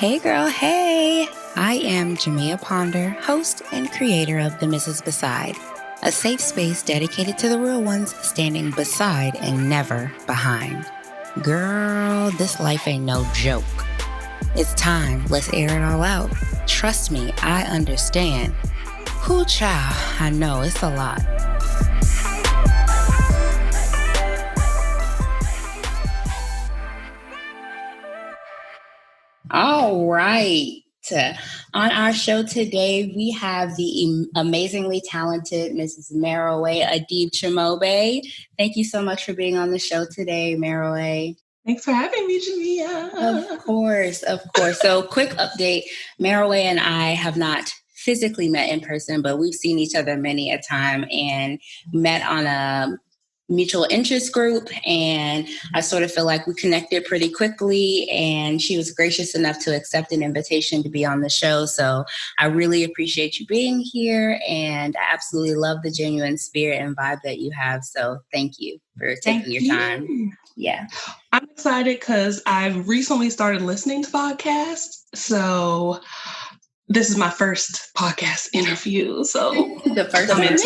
Hey girl, hey! I am Jamia Ponder, host and creator of The Mrs. Beside, a safe space dedicated to the real ones standing beside and never behind. Girl, this life ain't no joke. It's time, let's air it all out. Trust me, I understand. Whoo child, I know it's a lot. All right. On our show today, we have the amazingly talented Mrs. Meroe Adeeb Tchomobe. Thank you so much for being on the show today, Meroe. Thanks for having me, Jamia. Of course. So quick update. Meroe and I have not physically met in person, but we've seen each other many a time and met on a mutual interest group, and I sort of feel like we connected pretty quickly, and she was gracious enough to accept an invitation to be on the show. So I really appreciate you being here, and I absolutely love the genuine spirit and vibe that you have. So thank you for taking your time. Yeah. I'm excited because I've recently started listening to podcasts. So this is my first podcast interview. So the first of many.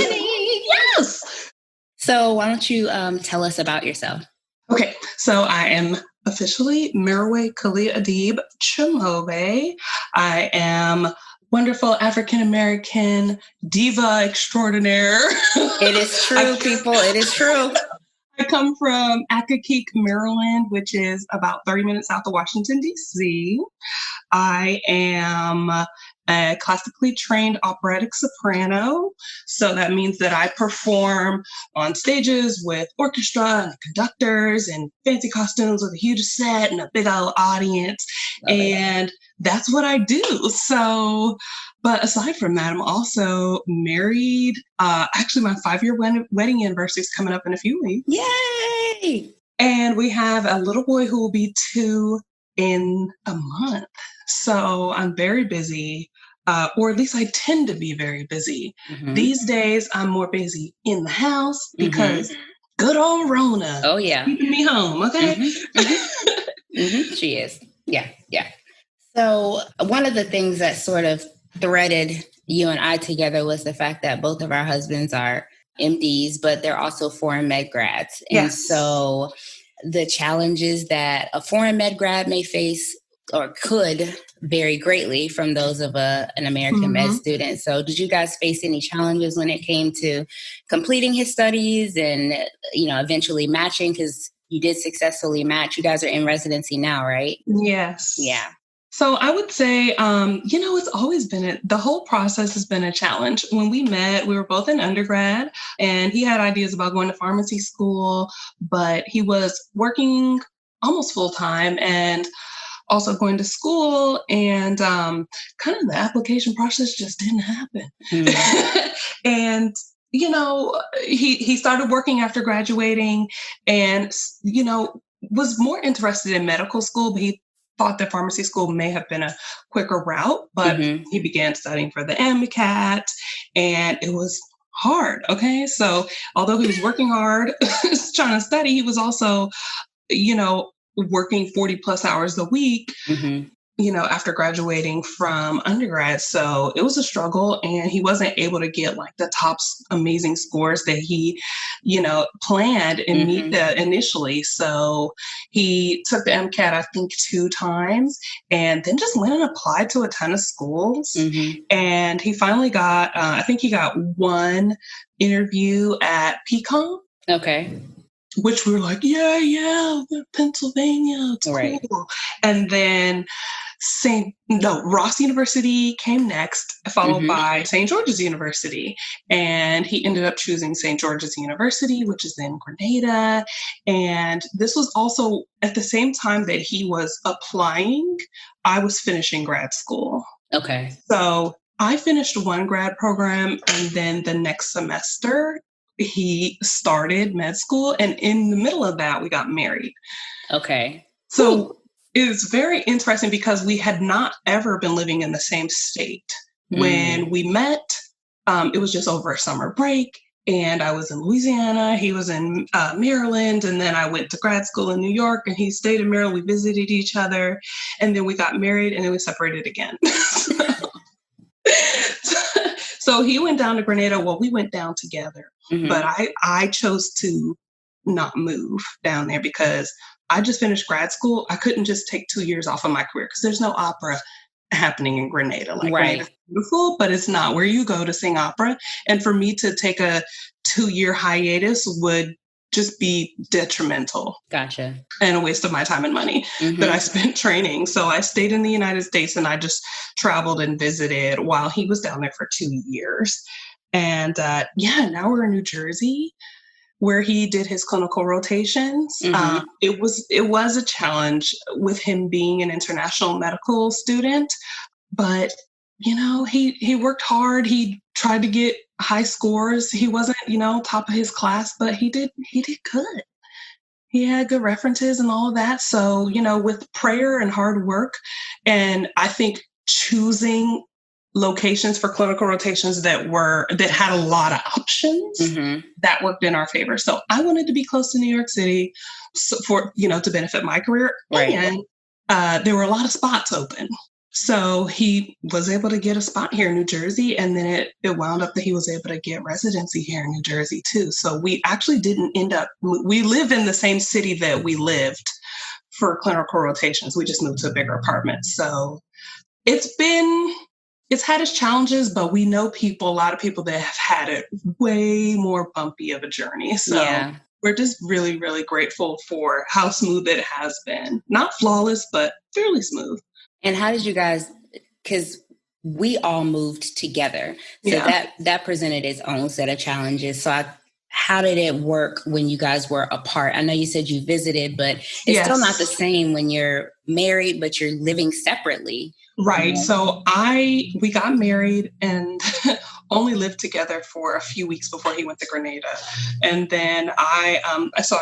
Yes. So why don't you tell us about yourself? Okay, so I am officially Meroe Adeeb Tchomobe. I am wonderful African-American diva extraordinaire. It is true, people. It is true. I come from Accokeek, Maryland, which is about 30 minutes south of Washington, D.C. I am a classically trained operatic soprano. So that means that I perform on stages with orchestra and conductors and fancy costumes with a huge set and a big old audience. And that's what I do. So, but aside from that, I'm also married. Actually, my 5-year wedding anniversary is coming up in a few weeks. Yay! And we have a little boy who will be 2 in a month. So I'm very busy, or at least I tend to be very busy. Mm-hmm. These days, I'm more busy in the house because good old Rona. Oh, yeah. Keeping me home, okay? She is. Yeah. So one of the things that sort of threaded you and I together was the fact that both of our husbands are MDs, but they're also foreign med grads. Yes. And so the challenges that a foreign med grad may face or could vary greatly from those of an American med student. So did you guys face any challenges when it came to completing his studies and, eventually matching? Because you did successfully match. You guys are in residency now, right? Yes. Yeah. So I would say, it's always been the whole process has been a challenge. When we met, we were both in undergrad, and he had ideas about going to pharmacy school, but he was working almost full time and also going to school, and kind of the application process just didn't happen. And, he started working after graduating and, was more interested in medical school, but he thought that pharmacy school may have been a quicker route, but he began studying for the MCAT, and it was hard. Okay. So although he was working hard, trying to study, he was also, working 40 plus hours a week, after graduating from undergrad. So it was a struggle, and he wasn't able to get like the top amazing scores that he, planned and meet initially. So he took the MCAT, I think 2 times, and then just went and applied to a ton of schools. And he finally got, I think he got 1 interview at PCOM. Okay. Which we were like, yeah, Pennsylvania, it's right. Cool. And then Ross University came next, followed by St. George's University. And he ended up choosing St. George's University, which is in Grenada. And this was also at the same time that he was applying, I was finishing grad school. Okay. So I finished 1 grad program, and then the next semester, he started med school, and in the middle of that, we got married. Okay. So it was very interesting because we had not ever been living in the same state. When we met, it was just over a summer break, And I was in Louisiana, he was in Maryland, and then I went to grad school in New York, and he stayed in Maryland. We visited each other, and then we got married, and then we separated again. So he went down to Grenada. Well, we went down together, but I chose to not move down there because I just finished grad school. I couldn't just take 2 years off of my career because there's no opera happening in Grenada. Like, Grenada's beautiful, but it's not where you go to sing opera. And for me to take a 2-year hiatus would just be detrimental. Gotcha. And a waste of my time and money that I spent training. So I stayed in the United States and I just traveled and visited while he was down there for 2 years. And now we're in New Jersey, where he did his clinical rotations. It was a challenge with him being an international medical student, but he worked hard. He tried to get high scores. He wasn't, top of his class, but he did good. He had good references and all of that. So, with prayer and hard work, and I think choosing locations for clinical rotations that had a lot of options, that worked in our favor. So I wanted to be close to New York City for, to benefit my career. Right. And there were a lot of spots open. So he was able to get a spot here in New Jersey, and then it wound up that he was able to get residency here in New Jersey too. So we actually didn't we live in the same city that we lived for clinical rotations. We just moved to a bigger apartment. So it's had its challenges, but we know a lot of people that have had it way more bumpy of a journey. So we're just really, really grateful for how smooth it has been. Not flawless, but fairly smooth. And how did you guys, because we all moved together. So that presented its own set of challenges. So how did it work when you guys were apart? I know you said you visited, but it's still not the same when you're married, but you're living separately. Right. So we got married and only lived together for a few weeks before he went to Grenada. And then I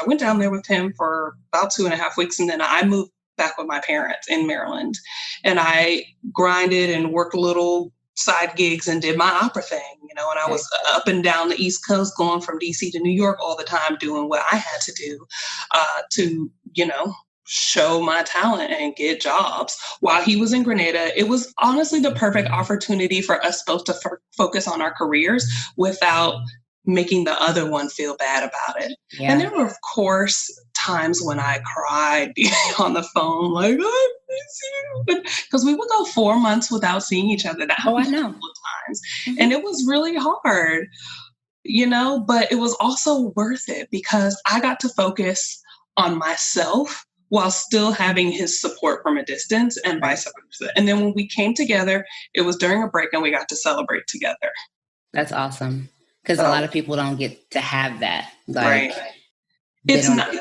went down there with him for about 2.5 weeks. And then I moved back with my parents in Maryland. And I grinded and worked little side gigs and did my opera thing, and I was up and down the East Coast, going from DC to New York all the time, doing what I had to do to show my talent and get jobs. While he was in Grenada, it was honestly the perfect opportunity for us both to focus on our careers without making the other one feel bad about it. Yeah. And there were, of course, times when I cried on the phone, like, I miss you. Because we would go 4 months without seeing each other. That happened a couple of times. And it was really hard, but it was also worth it because I got to focus on myself while still having his support from a distance and vice versa. And then when we came together, it was during a break and we got to celebrate together. That's awesome. Because a lot of people don't get to have that. Right. It's not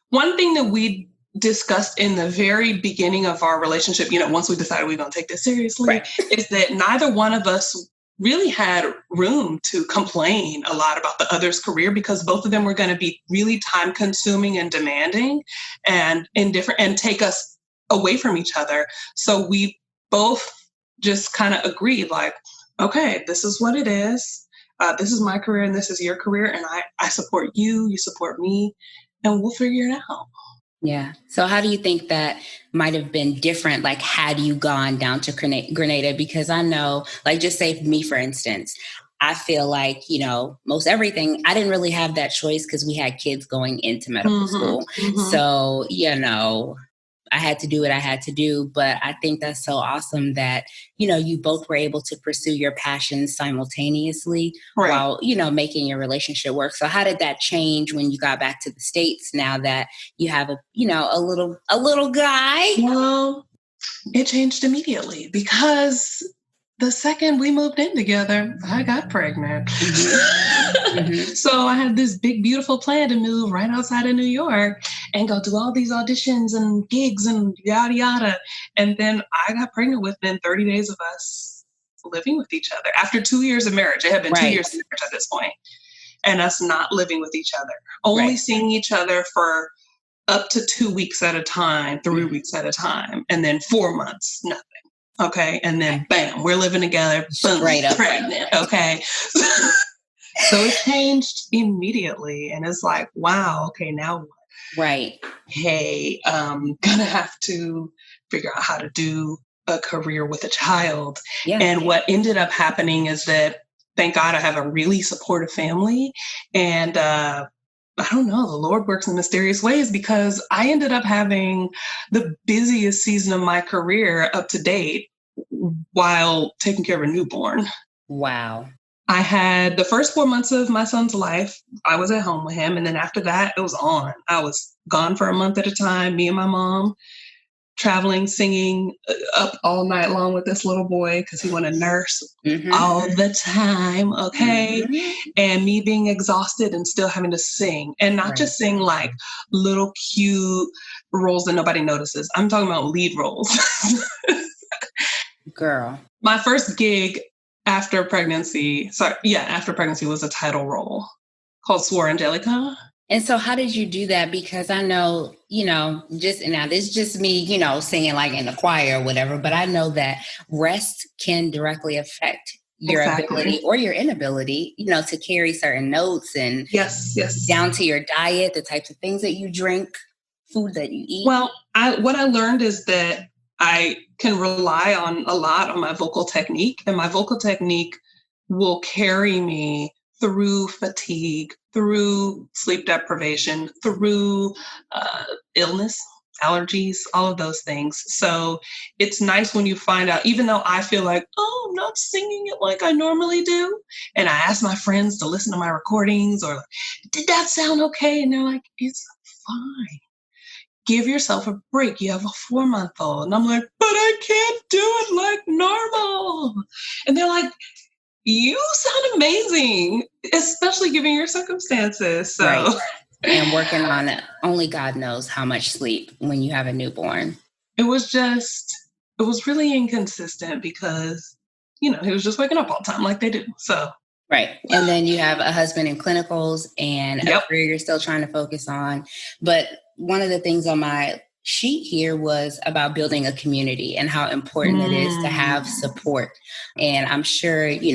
one thing that we discussed in the very beginning of our relationship, once we decided we we're going to take this seriously, is that neither one of us really had room to complain a lot about the other's career because both of them were going to be really time consuming and demanding and take us away from each other. So we both just kind of agreed like, okay, this is what it is. This is my career and this is your career. And I support you, you support me, and we'll figure it out. Yeah. So how do you think that might have been different? Like, had you gone down to Grenada? Because I know, like, just say me, for instance, I feel like, most everything, I didn't really have that choice because we had kids going into medical school. So, I had to do what I had to do. But I think that's so awesome that, you both were able to pursue your passions simultaneously while, making your relationship work. So how did that change when you got back to the States now that you have a little guy? Well, it changed immediately because the second we moved in together, I got pregnant. So I had this big, beautiful plan to move right outside of New York and go do all these auditions and gigs and yada, yada. And then I got pregnant within 30 days of us living with each other. After 2 years of marriage, it had been 2 years of marriage at this point, and us not living with each other, only seeing each other for up to 2 weeks at a time, 3 weeks at a time, and then 4 months, nothing. Okay. And then bam, we're living together. Boom, Straight up pregnant. Okay. So it changed immediately. And it's like, wow, okay, now what? Right. Hey, gonna have to figure out how to do a career with a child. Yeah. And what ended up happening is that, thank God, I have a really supportive family. And I don't know, the Lord works in mysterious ways, because I ended up having the busiest season of my career up to date while taking care of a newborn. Wow. I had the first 4 months of my son's life, I was at home with him. And then after that, it was on. I was gone for a month at a time, me and my mom, traveling, singing, up all night long with this little boy because he wanted to nurse all the time. Okay. And me being exhausted and still having to sing, and not just sing like little cute roles that nobody notices. I'm talking about lead roles. Girl. My first gig after pregnancy was a title role called Swore Angelica. And so how did you do that? Because I know, just now, this is just me, singing like in the choir or whatever, but I know that rest can directly affect your ability or your inability, to carry certain notes, and yes, down to your diet, the types of things that you drink, food that you eat. Well, what I learned is that I can rely on a lot on my vocal technique, and my vocal technique will carry me through fatigue, through sleep deprivation, through illness, allergies, all of those things. So it's nice when you find out, even though I feel like, oh, I'm not singing it like I normally do. And I ask my friends to listen to my recordings, or did that sound okay? And they're like, it's fine. Give yourself a break. You have a 4-month-old. And I'm like, but I can't do it like normal. And they're like, you sound amazing, especially given your circumstances. So, right. And working on it, only God knows how much sleep when you have a newborn. It was really inconsistent because, he was just waking up all the time like they do. So, right. And then you have a husband in clinicals and a career you're still trying to focus on. But one of the things on my sheet here was about building a community and how important it is to have support. And I'm sure, you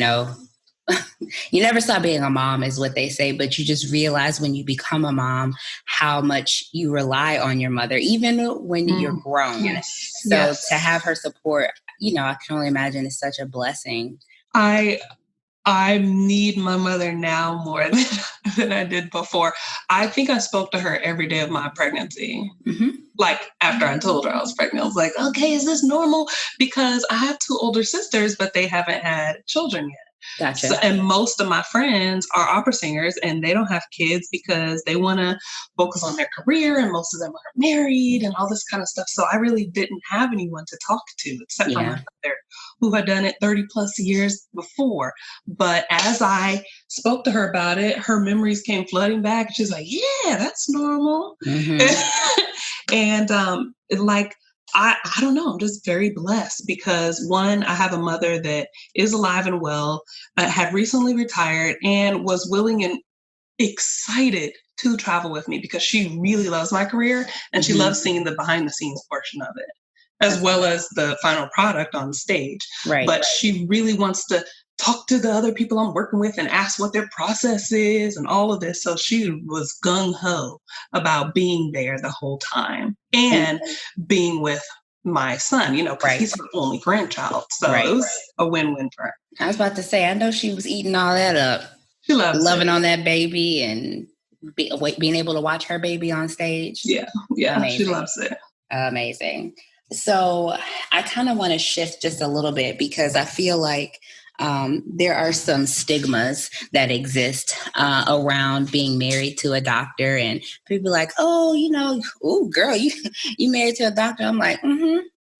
never stop being a mom is what they say, but you just realize when you become a mom, how much you rely on your mother, even when you're grown. Yes. So to have her support, I can only imagine is such a blessing. I need my mother now more than I did before. I think I spoke to her every day of my pregnancy. Like after I told her I was pregnant, I was like, okay, is this normal? Because I have 2 older sisters, but they haven't had children yet. Gotcha. So, and most of my friends are opera singers, and they don't have kids because they want to focus on their career, and most of them are married and all this kind of stuff. So I really didn't have anyone to talk to except for my mother, who had done it 30 plus years before. But as I spoke to her about it, her memories came flooding back. She's like, yeah, that's normal. And I don't know, I'm just very blessed because, one, I have a mother that is alive and well, had recently retired, and was willing and excited to travel with me because she really loves my career, and she loves seeing the behind the scenes portion of it, as well as the final product on stage. Right. But she really wants to talk to the other people I'm working with and ask what their process is and all of this. So she was gung-ho about being there the whole time and being with my son, because he's her only grandchild. So it was a win-win for her. I was about to say, I know she was eating all that up. She loves loving it. On that baby and being able to watch her baby on stage. Yeah. Amazing. She loves it. Amazing. So I kind of want to shift just a little bit because I feel like there are some stigmas that exist around being married to a doctor, and people like, oh, girl, you married to a doctor. I'm like,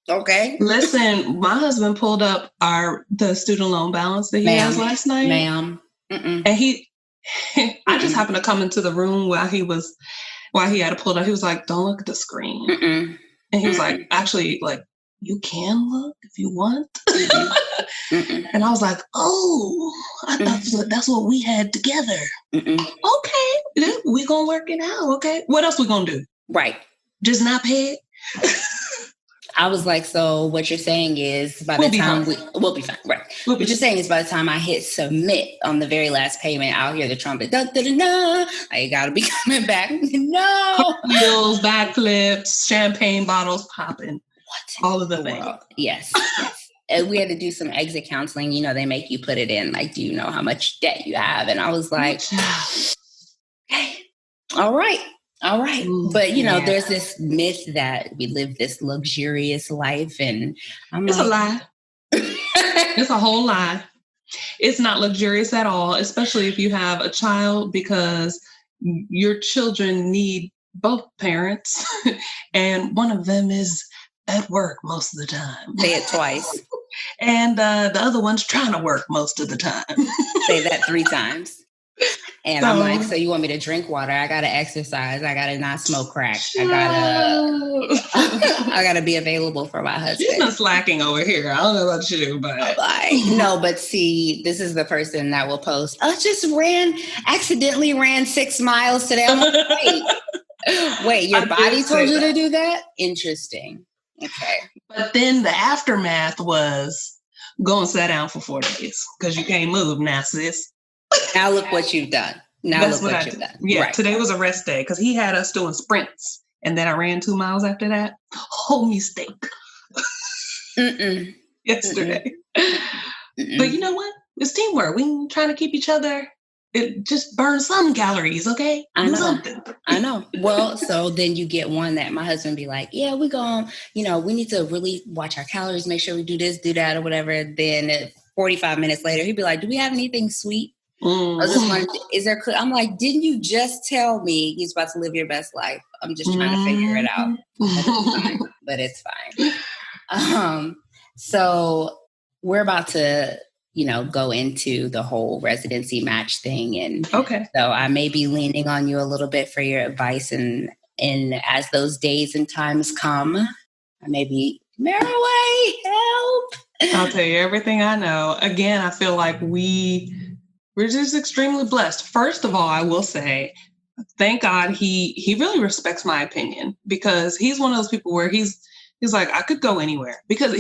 okay. Listen, my husband pulled up the student loan balance that he has last night. Ma'am. And I just happened to come into the room while he had it pulled up. He was like, don't look at the screen. And he was like, actually, like, you can look if you want. And I was like, oh, I thought that's what we had together. Okay, we're going to work it out. Okay. What else we going to do? Right. Just not pay it? I was like, so what you're saying is by the time we'll be fine. Right. What you're saying is by the time I hit submit on the very last payment, I'll hear the trumpet. Da, da, da, da. I gotta be coming back. No. Wheels, backflips, champagne bottles popping. What? All of the things. Yes. And we had to do some exit counseling. You know, they make you put it in, like, do you know how much debt you have? And I was like, okay, all right. But, you know, there's this myth that we live this luxurious life. And it's a lie. It's a whole lie. It's not luxurious at all, especially if you have a child, because your children need both parents. And one of them is at work most of the time. Say it twice. And the other one's trying to work most of the time. Say that 3 times. And I'm like, so you want me to drink water? I gotta exercise. I gotta not smoke crack. I gotta be available for my husband. She's not slacking over here. I don't know about you, but no. But see, this is the person that will post. I just accidentally ran 6 miles today. I'm like, wait, your body told you to do that? Interesting. Okay. But then the aftermath was go and sit down for 4 days because you can't move now, sis. Now look what you've done. That's what you've done. Yeah, right. Today was a rest day because he had us doing sprints. And then I ran 2 miles after that. Whole mistake. Yesterday. But you know what? It's teamwork. We trying to keep each other. It just burns some calories, okay? I know. Well, so then you get one that my husband be like, yeah, we need to really watch our calories, make sure we do this, do that, or whatever. Then 45 minutes later, he'd be like, do we have anything sweet? I was just wondering, I'm like, didn't you just tell me he's about to live your best life? I'm just trying to figure it out. But it's fine. So we're about to, go into the whole residency match thing. And okay. So I may be leaning on you a little bit for your advice. And as those days and times come, I may be, Merroe, help. I'll tell you everything I know. Again, I feel like we're just extremely blessed. First of all, I will say, thank God he really respects my opinion, because he's one of those people where he's like, I could go anywhere, because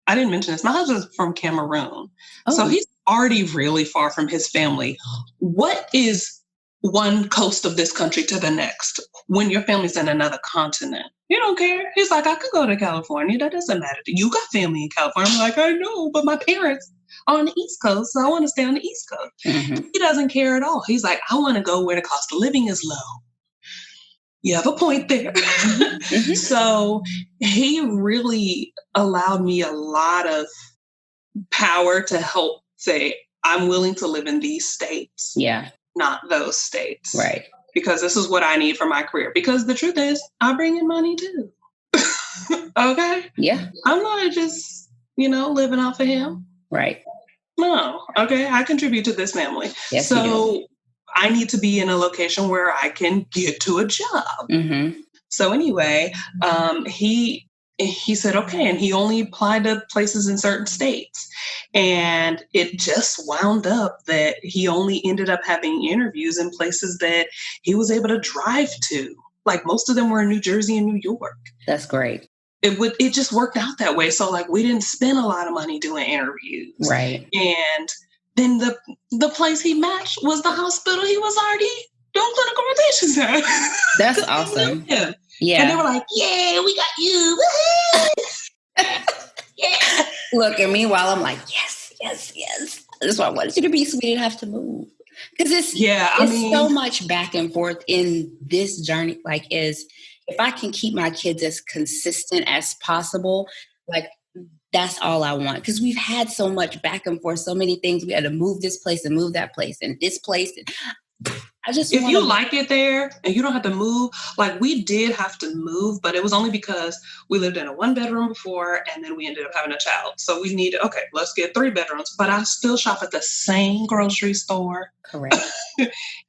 I didn't mention this. My husband's from Cameroon. Oh. So he's already really far from his family. What is one coast of this country to the next when your family's in another continent? You don't care. He's like, I could go to California. That doesn't matter. You got family in California. I'm like, I know, but my parents are on the East Coast, so I want to stay on the East Coast. Mm-hmm. He doesn't care at all. He's like, I want to go where the cost of living is low. You have a point there. Mm-hmm. So he really allowed me a lot of power to help say, I'm willing to live in these states. Yeah. Not those states. Right. Because this is what I need for my career. Because the truth is, I bring in money too. Okay? Yeah. I'm not just, living off of him. Right. No. Okay. I contribute to this family. Yes, so I need to be in a location where I can get to a job. Mm-hmm. So anyway, he said, okay. And he only applied to places in certain states. And it just wound up that he only ended up having interviews in places that he was able to drive to. Like most of them were in New Jersey and New York. That's great. It just worked out that way. So like we didn't spend a lot of money doing interviews. Right. And then the place he matched was the hospital he was already doing clinical rotations at. That's awesome. Yeah. And they were like, yeah, we got you. Yeah. Look, and meanwhile, I'm like, yes. That's why I wanted you to be so we didn't have to move. Because it's so much back and forth in this journey. Like, if I can keep my kids as consistent as possible, like, that's all I want. Because we've had so much back and forth, so many things. We had to move this place and move that place and this place. If you like it there and you don't have to move, like we did have to move, but it was only because we lived in a 1-bedroom before and then we ended up having a child. So we needed, okay, let's get 3 bedrooms, but I still shop at the same grocery store. Correct.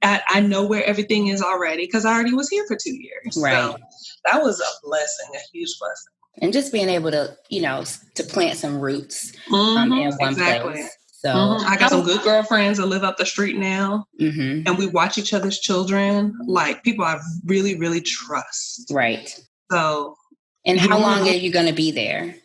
I know where everything is already because I already was here for 2 years. Right. So that was a blessing, a huge blessing. And just being able to, to plant some roots in one place. So I got some good girlfriends that live up the street now, and we watch each other's children, like people I really, really trust. Right. So And how long are you going to be there?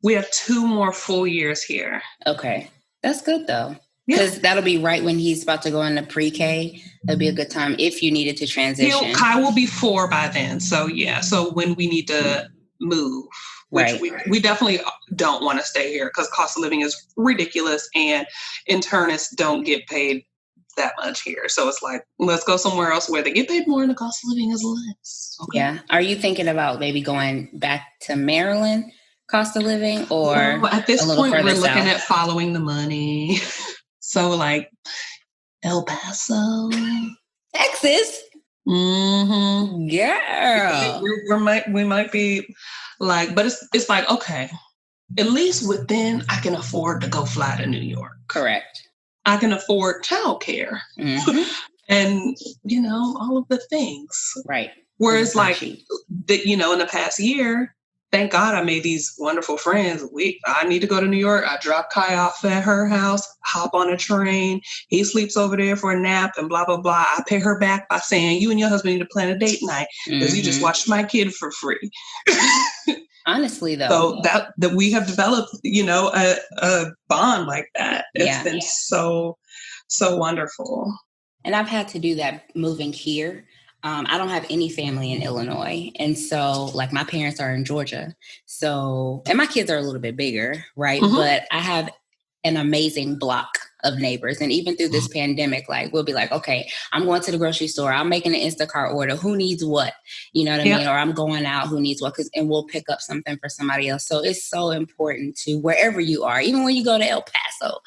We have 2 more full years here. Okay. That's good, though. Because that'll be right when he's about to go into pre-K. That'll be a good time if you needed to transition. Kai will be 4 by then. So, So when we need to move, which we definitely don't want to stay here because cost of living is ridiculous and internists don't get paid that much here. So it's like, let's go somewhere else where they get paid more and the cost of living is less. Okay. Yeah. Are you thinking about maybe going back to Maryland, cost of living, or at this point we're looking south? at following the money. So like El Paso, Texas. Mm-hmm. Girl. We might be like, but it's like, okay, at least within I can afford to go fly to New York. Correct. I can afford childcare and, all of the things. Right. Whereas like that, in the past year, thank God I made these wonderful friends. I need to go to New York. I drop Kai off at her house, hop on a train. He sleeps over there for a nap and blah, blah, blah. I pay her back by saying, you and your husband need to plan a date night because you just watched my kid for free. Honestly, though. So that we have developed, a bond like that. It's been so, so wonderful. And I've had to do that moving here. I don't have any family in Illinois. And so like my parents are in Georgia. So, and my kids are a little bit bigger, right? But I have an amazing block of neighbors. And even through this pandemic, like we'll be like, okay, I'm going to the grocery store. I'm making an Instacart order. Who needs what? You know what I mean? Or I'm going out, who needs what? And we'll pick up something for somebody else. So it's so important to wherever you are, even when you go to El Paso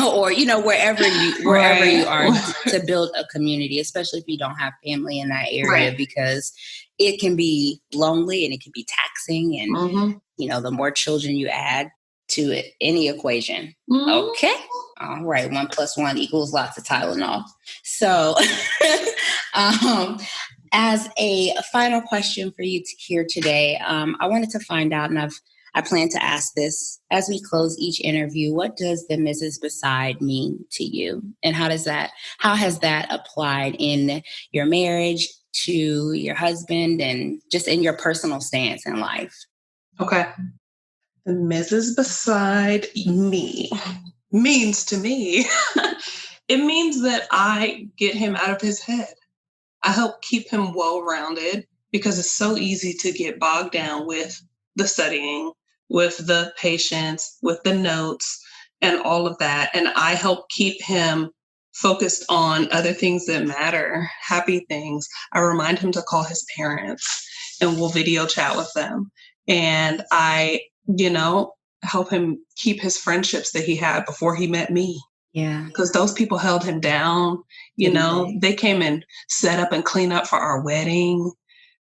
or, wherever you are to build a community, especially if you don't have family in that area, because it can be lonely and it can be taxing. And, the more children you add to it, any equation. Okay. All right. 1 + 1 = lots of Tylenol. So as a final question for you here today, I wanted to find out, and I plan to ask this as we close each interview, what does the Mrs. Beside mean to you? And how has that applied in your marriage, to your husband, and just in your personal stance in life? Okay. The Mrs. Beside me means to me, it means that I get him out of his head. I help keep him well-rounded because it's so easy to get bogged down with the studying, with the patience, with the notes and all of that. And I help keep him focused on other things that matter, happy things. I remind him to call his parents and we'll video chat with them. And I help him keep his friendships that he had before he met me. Yeah. Because those people held him down. They came and set up and clean up for our wedding.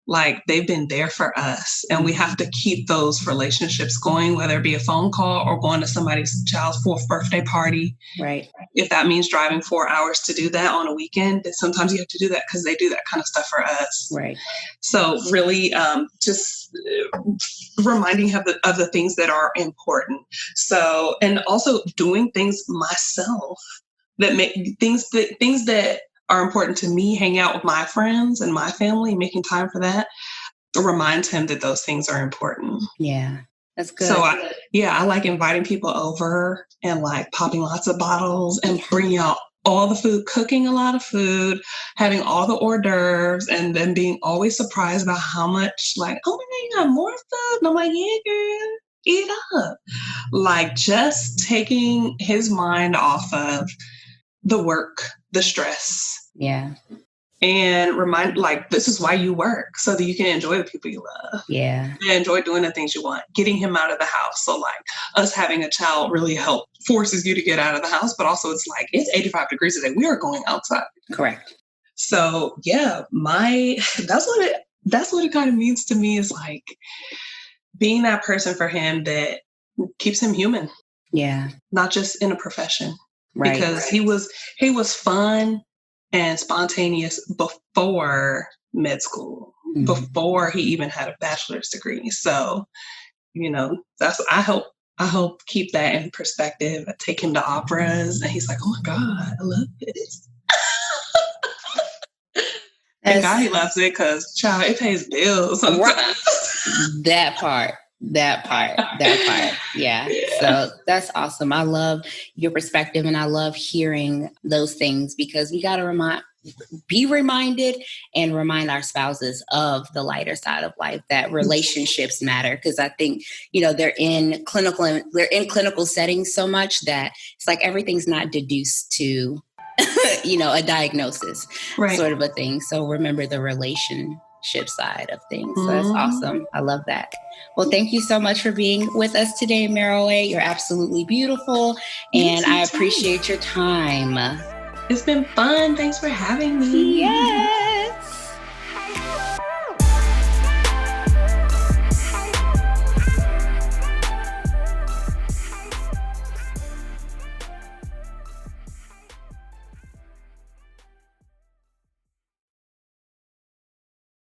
Like they've been there for us. And we have to keep those relationships going, whether it be a phone call or going to somebody's child's 4th birthday party. Right. If that means driving 4 hours to do that on a weekend, then sometimes you have to do that because they do that kind of stuff for us. Right. So really just reminding him of the things that are important. So, and also doing things myself that make things that are important to me, hang out with my friends and my family, making time for that, reminds him that those things are important. Yeah, that's good. So I like inviting people over and like popping lots of bottles and bringing out all the food, cooking a lot of food, having all the hors d'oeuvres, and then being always surprised about how much like, oh my God, you got more food? And I'm like, yeah, girl, eat up. Like just taking his mind off of the work, the stress. Yeah. And remind, like, this is why you work, so that you can enjoy the people you love. Yeah. And enjoy doing the things you want, getting him out of the house. So like us having a child really forces you to get out of the house, but also it's like, it's 85 degrees today. We are going outside. Correct. So yeah, that's what it kind of means to me, is like being that person for him that keeps him human. Yeah. Not just in a profession. Right. Because he was fun and spontaneous before med school, before he even had a bachelor's degree. So, I help keep that in perspective. I take him to operas and he's like, oh my God, I love this. Thank God he loves it because, child, it pays bills sometimes. That part. Yeah. So that's awesome. I love your perspective and I love hearing those things because we got to be reminded and remind our spouses of the lighter side of life, that relationships matter. Because I think, they're in clinical settings so much that it's like everything's not deduced to, a diagnosis sort of a thing. So remember the relationship side of things. So that's awesome. I love that. Well, thank you so much for being with us today, Meroe. You're absolutely beautiful. And I appreciate your time. It's been fun. Thanks for having me. Yeah.